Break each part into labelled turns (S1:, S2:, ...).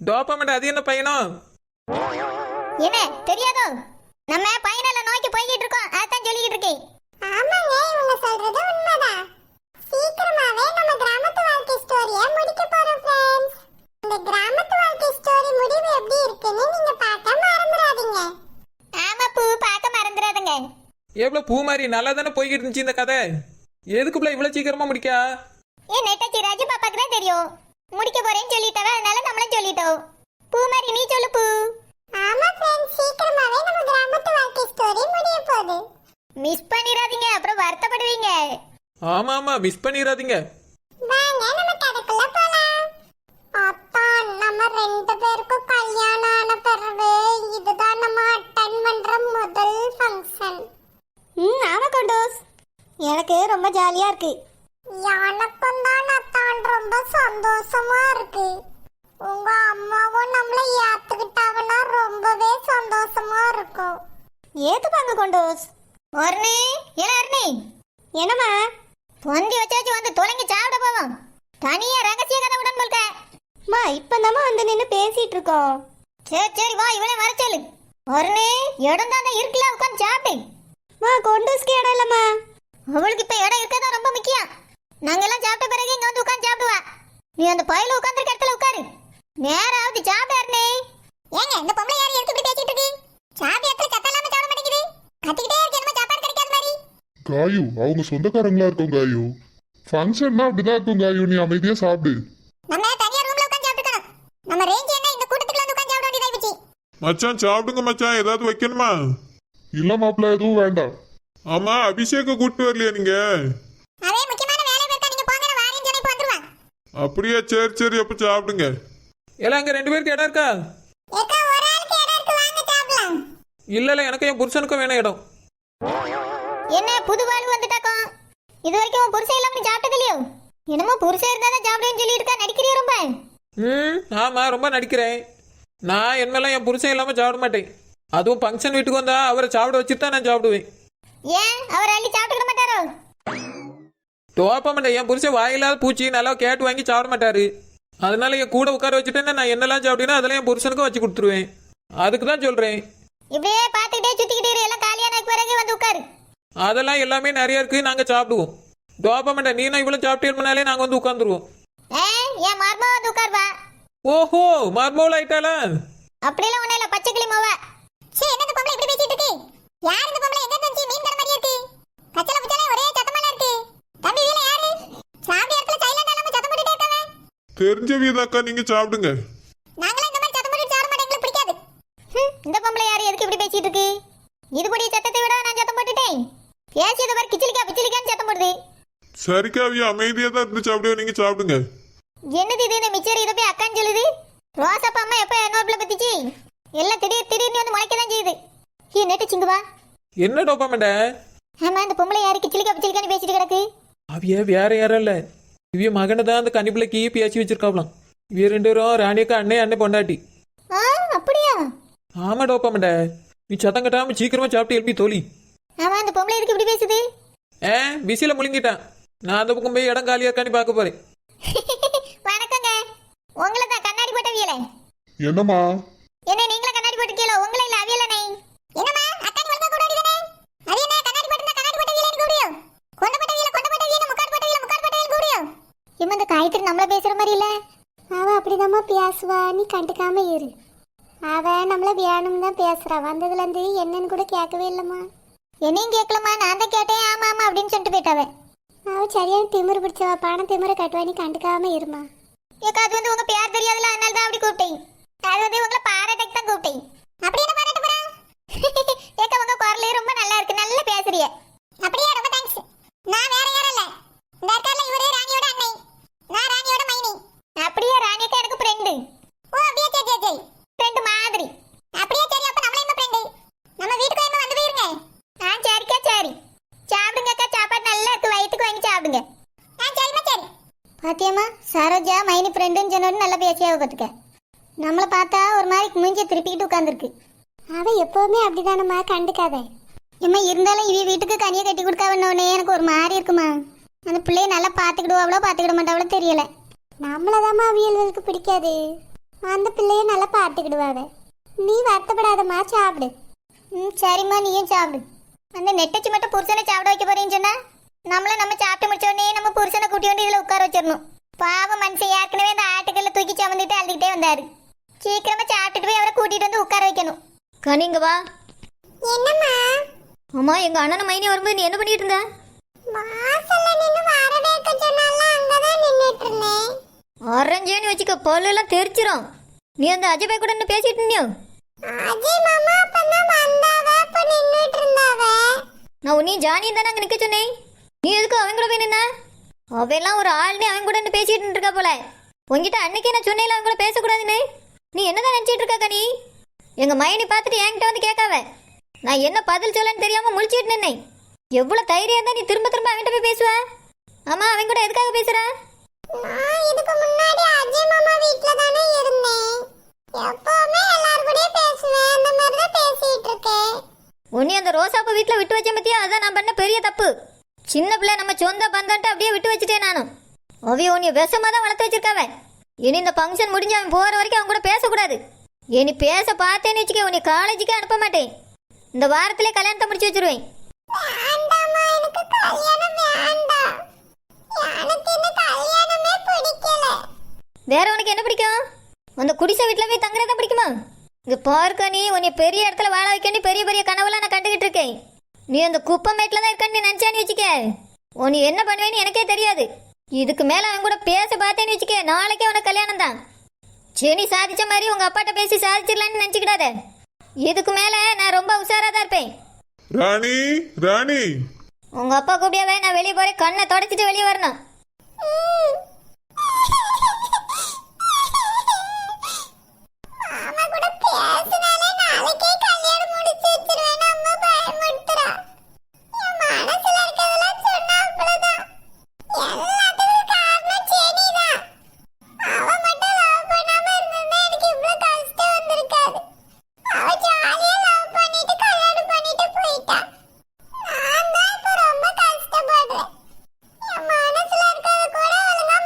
S1: டோபமெண்ட் அது என்ன பையனும்?
S2: என்ன தெரியாதோ? நம்ம பையனால நோக்கி போய்கிட்டு இருக்கோம். அதான் சொல்லிட்டு இருக்கேன்.
S3: ஆமாங்க, இவங்க சொல்றது உண்மைதான். சீக்கிரமாவே நம்ம கிராமத்து வாழ்க்கை ஸ்டோரியை முடிக்க போறோம் फ्रेंड्स. இந்த கிராமத்து வாழ்க்கை ஸ்டோரி முடிவு எப்படி இருக்குன்னு நீங்க பார்க்க மறந்துடாதீங்க.
S2: ஆமா பூ, பார்க்க மறந்துடாதீங்க.
S1: எவ்வளோ பூ மாதிரி நல்லா தானே போய்கிட்டு இருந்துச்சு இந்த கதை. எதுக்குள்ள இவ்வளோ சீக்கிரமா முடிக்கா?
S2: நெட்டச்சி ராஜு பாப்பாக்கு தான் தெரியும். முடிக்க போறேன்னு சொல்லிட்டாவ, அதனால நம்மளும் சொல்லிட்டோம். பூ மாதிரி நீ சொல்லு பூ.
S3: ஆமா फ्रेंड्स, சீக்கிரமாவே நம்ம கிராமத்து வாழ்க்கை ஸ்டோரி முடிய போகுது.
S2: மிஸ் பண்ணிராதீங்க, அப்புறம் வருத்தப்படுவீங்க.
S1: ஆமா ஆமா, மிஸ் பண்ணிடாதீங்க.
S3: வாங்க நம்ம கதைக்குள்ள போலாம். அப்பா, நம்ம ரெண்டு பேருக்கும் கல்யாணம் ஆன பிறகு இதுதான் நம்ம அட்டெண்ட் பண்ற முதல் ஃபங்க்ஷன்.
S2: ஆமா கொண்டோஸ், எனக்கு ரொம்ப ஜாலியா இருக்கு.
S3: எனக்கும் தான் அத்தான் ரொம்ப சந்தோஷமா இருக்கு. உங்க அம்மாவும் நம்மள ஏத்துக்கிட்டாங்கன்னா ரொம்பவே சந்தோஷமா இருக்கும்.
S2: ஏத்துப்பாங்க கொண்டோஸ். ஒர்னி, அர்னி, என்னம்மா பொந்தி வச்சாச்சு வந்து தொலைங்க, சாப்பிட போவோம். தனியா ரகசிய கதை உடன் போல்க. மா இப்பதாம்மா வந்து நின்று பேசிட்டு இருக்கோம். சரி சரி வா, இவளே வர சொல்லு. ஒர்னி, இடம் தான் இருக்குல்ல, உட்காந்து சாப்பிடு. மா கொண்டோஸ்க்கு இடம் இல்லம்மா. அவளுக்கு இப்ப இடம் இருக்கதா ரொம்ப முக்கியம். நாங்கெல்லாம் சாப்பிட்ட பிறகு இங்க வந்து உட்காந்து சாப்பிடுவா. நீ அந்த பையில உட்காந்துருக்க இடத்துல உட்காரு. நேராவது சாப்பிடு அர்னி.
S3: ஏங்க, இந்த பொம்பளை யார் எதுக்கு இப்படி பேசிட்டு இருக்கு? சாப்பிட்டு எத்தனை சத்தம் இல்லாம சாப்பிட மாட்டேங்குது. கத்திக்கிட்டே இருக்கு, என்னமோ சாப்பாடு கிடைக்காத மாதிரி.
S4: காயு, அவங்க சொந்தக்காரங்களா இருக்கும் காயு. ஃபங்க்ஷன்னா அப்படிதான் இருக்கும் காயு, நீ அமைதியா சாப்பிடு.
S3: நம்ம தனியா ரூம்ல உட்கார்ந்து சாப்பிட்டுக்கணும். நம்ம ரேஞ்ச் என்ன இந்த கூட்டத்துக்குள்ள வந்து உட்கார்ந்து சாப்பிட வேண்டியதா போச்சு.
S5: மச்சான் சாப்பிடுங்க மச்சான், ஏதாவது வைக்கணுமா?
S4: இல்ல மாப்பிள்ள, எதுவும் வேண்டாம்.
S5: ஆமா, அபிஷேக கூட்டு வரலையா நீங்க?
S3: அதே முக்கியமான வேலை இருக்கா, நீங்க போங்க, நான் வாரேன்னு சொன்னா இப்ப வந்துருவான்.
S5: அப்படியா, சரி சரி, அப்ப சாப்பிடுங்க.
S1: எல்லாம் அங்கே 2 பேருக்கு இடம் இருக்கா?
S3: ஏக்கா, ஒரு ஆளுக்கு இடம் இருக்கு, வாங்க சாப்பிடலாம்.
S1: இல்ல எனக்கு என் புருஷனுக்கும் வேணும் இடம்.
S2: என்ன புது வாழ்வு வந்துட்டாக்கோ? இது வரைக்கும் உன் புருஷன் இல்லாம நீ சாப்பிட்டது இல்லையோ? என்னமோ புருஷன் இருந்தா தான் சாப்பிடுவேன்னு சொல்லிட்டு இருக்கா, நடிக்கிறியா ரொம்ப?
S1: ஆமா, ரொம்ப நடிக்கிறேன். நான் என்னெல்லாம் என் புருஷன் இல்லாம சாப்பிட மாட்டேன். அதுவும் ஃபங்க்ஷன் வீட்டுக்கு வந்தா அவரை சாப்பிட வச்சுட்டு தான் நான் சாப்பிடுவேன்.
S2: ஏன் அவர் அள்ளி சாப்பிட்டுக்க மாட்டாரோ?
S1: டோபமெண்ட் என் புருஷன் வாயில்லாத பூச்சி, நல்லா கேட்டு வாங்கி சாப்பிட மாட்டாரு. அதனால என் கூட உட்கார வச்சுட்டேன்னா நான் என்னெல்லாம் சாப்பிட்டேன்னா அதெல்லாம் என் புருஷனுக்கும் வச்சு கொடுத்துருவேன். அதுக்கு தான் சொல்றேன்.
S2: இப்படியே பார்த்துக்கிட்டே சுத்திக்கிட்டே இரு, எல்லாம் காலியான பிறகு வந்து உட்காரு.
S1: அதெல்லாம் எல்லாமே நிறைய இருக்கு, நாங்க சாப்பிடுவோம். டோபமெண்ட் நீனா இவ்வளவு சாப்பிட்டே நாங்க வந்து உட்காந்துருவோம்.
S2: என் மர்மா வந்து உட்காருவா.
S1: ஓஹோ, மர்மோல் ஆயிட்டாளா?
S2: அப்படிலாம் ஒண்ணு இல்ல, பச்சை கிளி மோவா.
S3: சீ, என்ன இந்த பொம்பளை இப்படி பேசிட்டு இருக்கு? யார் இந்த பொம்பளை? எங்க இருந்துச்சு? மீன் கடை மாதிரியே இருக்கு. கச்சல புச்சல ஒரே சத்தமா இருக்கு. தம்பி, வீல யாரு? சாப்பிட்ட இடத்துல சைலண்டா இல்லாம சத்தம் போட்டுட்டே இருக்காங்க.
S5: தெரிஞ்ச வீதாக்கா, நீங்க சாப்பிடுங்க.
S3: நாங்களாம் இந்த மாதிரி சத்தம் போட்டு சாப்பிட மாட்டோம், எங்களுக்கு பிடிக்காது.
S2: இந்த பொம்பளை யாரு எதுக்கு இப்படி பேசிட்டு இருக்கு? இதுபடி சத்தத்தை விட நான் சத்தம் போட்டுட்டேன். பேசியது பாரு, கிச்சிலிக்கா பிச்சிலிக்கான்னு சத்தம் போடுது.
S5: சரிக்காவியா, அமைதியா தான் இருந்து சாப்பிடுவோம், நீங்க சாப்பிடுங்க.
S2: என்னது இது? இந்த மிச்சர் இதை போய் அக்கான்னு சொல்லுது. ரோசாப்பா அம்மா எப்ப என்னோட பத்திச்சு? எல்லாம் திடீர்னு வந்து முளைக்கதான் செய்யுது. நெட்டு சிங்குவா.
S1: என்ன டோபமெண்ட்?
S2: ஆமா, இந்த பொம்பளை யாரு கிச்சிலிக்கா பிச்சிலிக்கான்னு பேசிட்டு கிடக்கு?
S1: அவிய வேற யாரும் இல்ல, இவிய மகனை தான் அந்த கன்னிப்பிள்ளைக்கு பேசி வச்சிருக்காவலாம். இவிய 2 பேரும் ராணியக்கா அண்ணன் பொண்டாட்டி.
S2: அப்படியா?
S1: ஆமா டோபமெண்ட், நீ சத்தம் கட்டாம சீக்கிரமா சாப்பிட்டு எழுப்பி தோழி.
S2: ஆமா, இந்த பொம்பளை எதுக்கு இப்படி பேசுது?
S1: பிசில முழுங்கிட்டான். நான் அந்த பக்கம் போய் இடம் காலியா இருக்கான்னு பார்க்க போறேன்.
S2: வணக்கங்க. உங்களை தான் கண்ணாடி போட்ட வியல.
S4: என்னம்மா?
S2: என்ன நீங்களே கண்ணாடி போட்டுக்கீங்களோ? உங்களை இல்ல அவியலனே.
S3: என்னம்மா, அக்கானி ஒழுங்கா கூட அடிதானே? அது என்ன கண்ணாடி போட்டுனா கண்ணாடி போட்ட வீலன்னு கூடியோ? கொண்ட போட்ட வீல முக்காடு போட்ட வீலன்னு கூடியோ?
S2: இவன் இந்த காயத்ரி நம்மள பேசுற மாதிரி இல்ல.
S3: அவ அப்படிதாம்மா பேசுவா, நீ கண்டுக்காம இரு. அவ நம்மள வேணும் தான் பேசுறா. வந்ததுல இருந்து என்னன்னு கூட கேட்கவே இல்லம்மா.
S2: என்னையும் கேட்கலமா, நான் தான் கேட்டேன். ஆமா ஆமா அப்படின்னு சொல்லிட்டு போயிட்டாவ.
S3: அவ சரியான திமிரு பிடிச்சவா, பணம் திமிர கட்டுவா, நீ கண்டுக்காம இருமா.
S2: ஏக்கா, அது வந்து உங்க பேர் தெரியாதுல, அதனால தான் அப்படி கூப்பிட்டேன். அது வந்து உங்களை பாராட்டக்கு தான் கூப்பிட்டேன்.
S3: அப்படி என்ன பாராட்ட போறா?
S2: ஏக்கா, உங்க குரலே ரொம்ப நல்லா இருக்கு, நல்லா பேசுறிய.
S3: அப்படியே, ரொம்ப தேங்க்ஸ். நான் வேற யாரும் இல்ல, இந்த இருக்கார்ல இவரே ராணியோட அண்ணன். நான் ராணியோட மைனி.
S2: அப்படியே ராணியக்கா எனக்கு ஃப்ரெண்டு.
S3: ஓ, அப்படியே சரி சரி சரி.
S2: ஃப்ரெண்டு மாதிரி.
S3: அப்படியே சரி, அப்ப நம்மள என்ன ஃப்ரெண்டு? நம்ம வீட்டுக்கு என்ன வந்து போயிருங்க.
S2: சரிக்கா சரி. சாப்பிடுங்கக்கா, சாப்பாடு நல்லா இருக்கு, வயிற்றுக்கு வாங்கி சாப்பிடுங்க.
S3: சரிம்மா சரி.
S2: பாத்தியம்மா, சரோஜா மைனி ஃப்ரெண்டுன்னு சொன்னோன்னு நல்லா பேசியாவ பார்த்துக்க. நம்மளை பார்த்தா ஒரு மாதிரி மூஞ்சியை திருப்பிக்கிட்டு உட்காந்துருக்கு.
S3: அவ எப்பவுமே அப்படிதானம்மா, கண்டுக்காத.
S2: ஏம்மா, இருந்தாலும் இவ வீட்டுக்கு கனியை கட்டி கொடுக்காவன்னோடனே எனக்கு ஒரு மாதிரி இருக்குமா. அந்த பிள்ளைய நல்லா பார்த்துக்கிடுவோம், அவ்வளோ பார்த்துக்கிட மாட்டாவளோ தெரியல.
S3: நம்மளதாம்மா அவியல்களுக்கு பிடிக்காது. அந்த பிள்ளைய நல்லா பார்த்துக்கிடுவாங்க. நீ வருத்தப்படாதம்மா, சாப்பிடு.
S2: சரிம்மா, நீயும் சாப்பிடு. அந்த நெட்டச்சி மட்டும் புருஷனை சாப்பிட வைக்க போறேன்னு சொன்னா நம்ம சாப்பிட்டு முடிச்ச உடனே நம்ம புருஷனை கூட்டி வந்து இதுல உட்கார வச்சிடணும். பாவம் மனுஷன் ஏற்கனவே அந்த ஆட்டுக்கல்ல தூக்கி சமந்துட்டு அழுதுகிட்டே வந்தாரு. சீக்கிரமா சாப்பிட்டுட்டு போய் அவரை கூட்டிட்டு வந்து உட்கார வைக்கணும்.
S6: கனிங்க வா.
S3: என்னம்மா?
S6: அம்மா, எங்க அண்ணன் மைனி வரும்போது நீ என்ன பண்ணிட்டு இருந்த?
S3: வாசல்ல நின்னு வரவேற்க சொன்னால அங்கதான் நின்னுட்டு இருந்தேன்.
S6: அரஞ்சேன்னு வச்சுக்க, பல்லெல்லாம் தெரிச்சிரும். நீ அந்த அஜய் பாய் கூட என்ன பேசிட்டு இருந்தியோ?
S3: அஜய் மாமா அப்பதான் வந்தாவ, அப்ப நின்னுட்டு இருந்தாவ.
S6: நான் உன்னையும் ஜானியும் தானே அங்க நிக்க சொன்னேன். நீ எதுக்கு அவங்க கூட போய் நின்ன? அவெல்லாம் ஒரு ஆள்னே அவங்க கூட என்ன பேசிட்டு இருக்கா போல. உங்ககிட்ட அன்னைக்கே நான் சொன்னேன் அவங்க கூட பேசக்கூடாதுன்னு. நீ என்னதான் நினைச்சிட்டு இருக்கா கனி? எங்க மைனி பார்த்துட்டு என்கிட்ட வந்து கேட்காவ. நான் என்ன பதில் சொல்லன்னு தெரியாம முழிச்சிட்டு நின்னேன். எவ்வளவு தைரியம் இருந்தா நீ திரும்ப திரும்ப அவன்கிட்ட போய் பேசுவ? ஆமா, அவங்க கூட எதுக்காக பேசுற?
S3: நான் இதுக்கு முன்னாடி அஜய் மாமா வீட்ல தானே இருந்தேன். எப்பவுமே எல்லாரும் கூட பேசுவேன். அந்த மாதிரி தான் பேசிட்டு இருக்கேன்.
S6: உன்னை அந்த ரோசாப்பூ வீட்டுல விட்டு வச்ச பத்தியா? அதான் நான் பண்ண பெரிய தப்பு. சின்ன பிள்ளை நம்ம சொந்த பந்தான்ட்டு அப்படியே விட்டு வச்சுட்டேன் நானும். அவைய உன்னை விஷமா தான் வளர்த்து வச்சிருக்காவ. இனி இந்த ஃபங்க்ஷன் முடிஞ்சு அவன் போற வரைக்கும் அவன் கூட பேசக்கூடாது. இனி பேச பார்த்தேன்னு வச்சுக்க, உன்னை காலேஜுக்கே அனுப்ப மாட்டேன். இந்த வாரத்திலே கல்யாணத்தை முடிச்சு வச்சிருவேன்.
S3: வேண்டாம்மா, எனக்கு கல்யாணம் வேண்டாம். எனக்கு இந்த கல்யாணமே பிடிக்கல.
S6: வேற உனக்கு என்ன பிடிக்கும்? அந்த குடிசை வீட்டுல போய் தங்குறதா பிடிக்குமா? இங்க பார்க்க, நீ உன்னை பெரிய இடத்துல வாழ வைக்கணும் பெரிய பெரிய கனவுலாம் நான் கண்டுகிட்டு இருக்கேன். நீ அந்த குப்பை மேட்டில் தான் இருக்கன்னு நீ நினைச்சான்னு வச்சுக்க, உன்னை என்ன பண்ணுவேன்னு எனக்கே தெரியாது. இதுக்கு மேல அவன் கூட பேச பார்த்தேன்னு வச்சுக்க, நாளைக்கே உனக்கு கல்யாணம் தான். சரி, சாதிச்ச மாதிரி உங்க அப்பாட்ட பேசி சாதிச்சிடலான்னு நினைச்சுக்கிடாத. இதுக்கு மேல நான் ரொம்ப உஷாரா தான் இருப்பேன்.
S5: ராணி, ராணி.
S6: உங்க அப்பா கூப்பியாவே நான் வெளியே போறேன். கண்ணை தொடச்சிட்டு வெளியே வரணும்.
S3: மாமா கூட பேசினாலே நாளைக்கே கல்யாணம் முடிச்சு வச்சிருவேன்னு அம்மா பயமுறுத்துறா. என் மனசுல இருக்கதெல்லாம் சொன்னா அவ்வளவுதான். எல்லாத்துக்கும் காரணம் செனிதான். அவ மட்டும் லவ் பண்ணாம இருந்திருந்தா எனக்கு இவ்வளவு கஷ்டம் வந்திருக்காது. அவ ஜாலியா லவ் பண்ணிட்டு கல்யாணம் பண்ணிட்டு போயிட்டா. நான் தான் இப்ப ரொம்ப கஷ்டப்படுறேன். என் மனசுல இருக்கிறது கூட ஒழுங்கா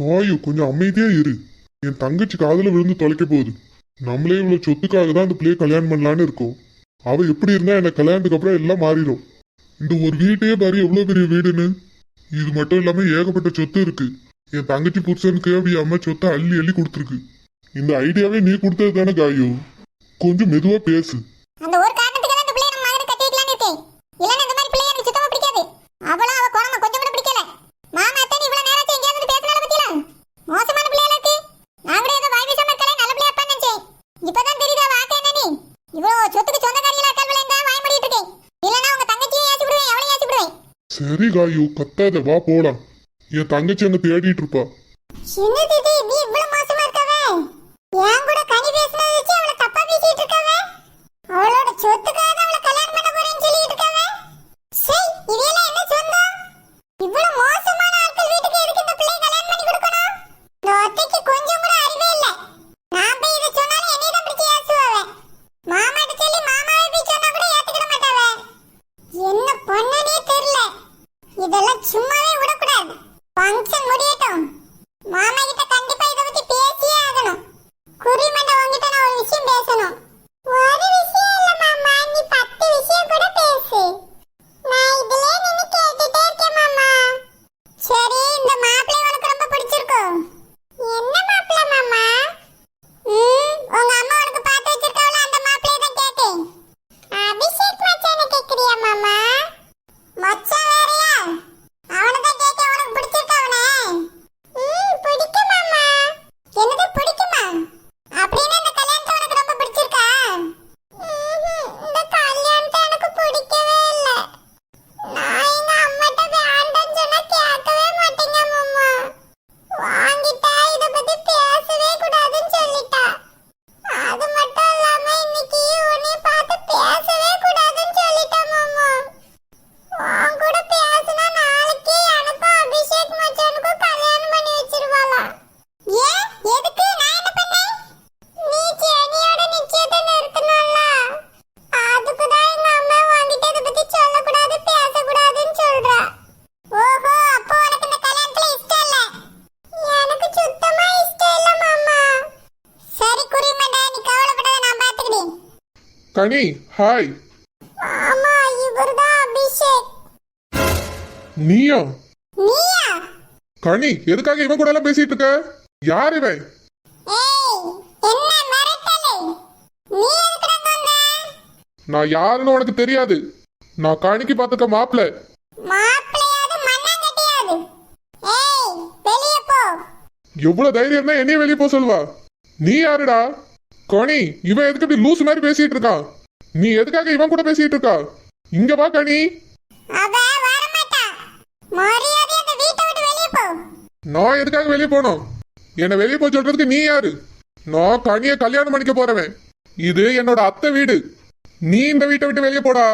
S4: காயு கொஞ்சம் அமைதியா இரு. என் தங்கச்சி காதுல விழுந்து தொலைக்க போகுது. நம்மளே இவ்வளவு சொத்துக்காக தான் அந்த பிள்ளைய கல்யாணம் பண்ணலான்னு இருக்கோம். அவ எப்படி இருந்தா எனக்கு கல்யாணத்துக்கு அப்புறம் எல்லாம் மாறிடும். இந்த ஒரு வீட்டையே பாரு எவ்வளவு பெரிய வீடுன்னு. இது மட்டும் இல்லாம ஏகப்பட்ட சொத்து இருக்கு. என் தங்கச்சி புருஷனுக்கு அவ அம்மா சொத்தை அள்ளி அள்ளி கொடுத்துருக்கு. இந்த ஐடியாவே நீ கொடுத்தது தானே காயு. கொஞ்சம் மெதுவா பேசு.
S2: அந்த ஒரு காரணத்துக்காக அந்த பிள்ளைய நம்ம மகனுக்கு கட்டி வைக்கலாம்னு இருக்கேன். இல்லன்னா இந்த மாதிரி பிள்ளைய எனக்கு சுத்தமா பிடிக்காது. அவளும் அவ குணமும் கொஞ்சம் கூட பிடிக்கல. மாமா அத்தை நீ இவ்வளவு நேரத்தை எங்கேயாவது வந்து பேசினால பத்தியா? மோசமான பிள்ளையா இருக்கு. நான் கூட ஏதோ வாய் வீசாம இருக்கலே நல்ல பிள்ளையா இருப்பான்னு நினைச்சேன். இப்பதான் தெரியுது அவ ஆக்க என்ன நீ. இவ்வளவு சொத்துக்கு சொந்தக்காரிகளா அக்கல்வளையும் தான் வாய் மூடிட்டு இருக்கேன். இல்லன்னா உங்க தங்கச்சியை ஏசி விடுவேன், அவளையும் ஏசி விடுவேன்.
S4: சரி காயு கத்தாத, வா போலாம். என் தங்கச்சி அங்க தேடிட்டு இருப்பா.
S3: சின்ன தீதி நீ இவ்வளவு மோசமா இருக்கவே? என் கூட கனி பேசினதை வச்சு அவளை தப்பா பேசிட்டு இருக்கவே? அவளோட சொத்துக்காக தான் அவளை கல்யாணம் பண்ண போறேன்னு சொல்லிட்டு இருக்கவே? சரி, இதெல்லாம் என்ன சொந்தம்? இவ்வளவு மோசமான ஆட்கள் வீட்டுக்கு எதுக்கு இந்த பிள்ளையை கல்யாணம் பண்ணி கொடுக்கணும்? இந்த ஒத்தைக்கு கொஞ்சம் கூட அறிவே இல்ல. நான் போய் இதை சொன்னாலும் என்னைய தான் பிடிச்சி ஏசுவாவே. மாமாட்ட சொல்லி மாமாவே போய் சொன்னா கூட ஏத்துக்கிட மாட்டாவே. என்ன பண்ணனே தெரியல. இதெல்லாம் சும்மாவே விடக்கூடாது. ஃபங்க்ஷன் முடியட்டும். மாமா கிட்ட கண்டிப்பா இத பத்தி பேசியே ஆகணும். குறிமண்ட உன்கிட்ட நான் ஒரு விஷயம் பேசணும். ஒரு விஷயம் இல்ல மாமா, நீ 10 விஷயம் கூட பேசு. நான் இதுல நின்னு கேட்டுட்டே இருக்கேன் மாமா. சரி, இந்த மாப்பிள்ளை உனக்கு ரொம்ப பிடிச்சிருக்கும். என்ன மாப்பிள்ளை மாமா? உங்க அம்மா உனக்கு பார்த்து வச்சிருக்காவல அந்த மாப்பிள்ளையை தான் கேட்டேன். அபிஷேக் மச்சானை கேக்குறியா மாமா? மச்சான் வேறயா? அவனை தான் கேட்க, உனக்கு பிடிச்சிருக்கா அவனை? பிடிக்கும் மாமா. என்னது பிடிக்குமா? அப்படின்னா இந்த கல்யாணத்தை உனக்கு ரொம்ப பிடிச்சிருக்கா? இந்த கல்யாணத்தை எனக்கு பிடிக்கவே இல்ல. நான் எங்க அம்மாட்ட வேண்டாம்னு சொன்னா கேட்கவே மாட்டேங்க மாமா. வாங்கிட்டா இத பத்தி பேசவே கூடாதுன்னு சொல்லிட்டா. அது மட்டும் இல்லாம இன்னைக்கு உன்னை பார்த்து பேசவே கூடாதுன்னு சொல்லிட்டா மாமா. உன் கூட பேசினா நாளைக்கு எனக்கும் அபிஷேக் மச்சானுக்கும் கல்யாணம் பண்ணி வச்சிருவாளா? ஏன்? எதுக்கு? நான் என்ன பண்ணேன்? நீ ஜெனியோட நிச்சயத்தை நிறுத்தணும்ல. அதுக்கு தான் எங்க அம்மா வாங்கிட்டு இதை பத்தி சொல்லக்கூடாது பேசக்கூடாதுன்னு சொல்றா. ஓஹோ, அப்போ உனக்கு இந்த கல்யாணத்துல இஷ்டம் இல்ல? எனக்கு சுத்தமா இஷ்டம் இல்ல மாமா. சரி குறிமண்டா, நீ கவலைப்படாத, நான் பாத்துக்கிறேன்.
S1: கனி ஹாய்.
S3: ஆமா, இவர்தான் அபிஷேக்.
S1: நீயா?
S3: நீயா?
S1: கனி எதுக்காக இவன் கூட எல்லாம் பேசிட்டு இருக்க? யார் இவன்?
S3: ஏய், என்ன மிரட்டலு? நீ எதுக்குடா வந்த?
S1: நான் யாருன்னு உனக்கு தெரியாது. நான் கணிக்கு பார்த்துக்க மாப்பிள்ள.
S3: மாப்பிள்ளையாவது மண்ணாங்கட்டியாவது? ஏய், வெளிய போ.
S1: எவ்வளவு தைரியம் இருந்தா என்னைய வெளியே போக சொல்லுவா? நீ யாருடா? கனி இவன் எதுக்கு இப்படி லூஸ் மாதிரி பேசிட்டு இருக்கான்? நீ எதுக்காக இவன் கூட பேசிட்டு இருக்கா? இங்க வா கனி.
S3: அவ வரமாட்டா. மரியாதையா அந்த வீட்டை விட்டு வெளிய போ.
S1: நான் எதுக்காக வெளியே போனோம்? என்னை வெளியே போய் சொல்றதுக்கு நீ யாரு? நான் கனியை கல்யாணம் பண்ணிக்க போறவன். இது என்னோட அத்தை வீடு. நீ இந்த வீட்டை விட்டு வெளியே போடா.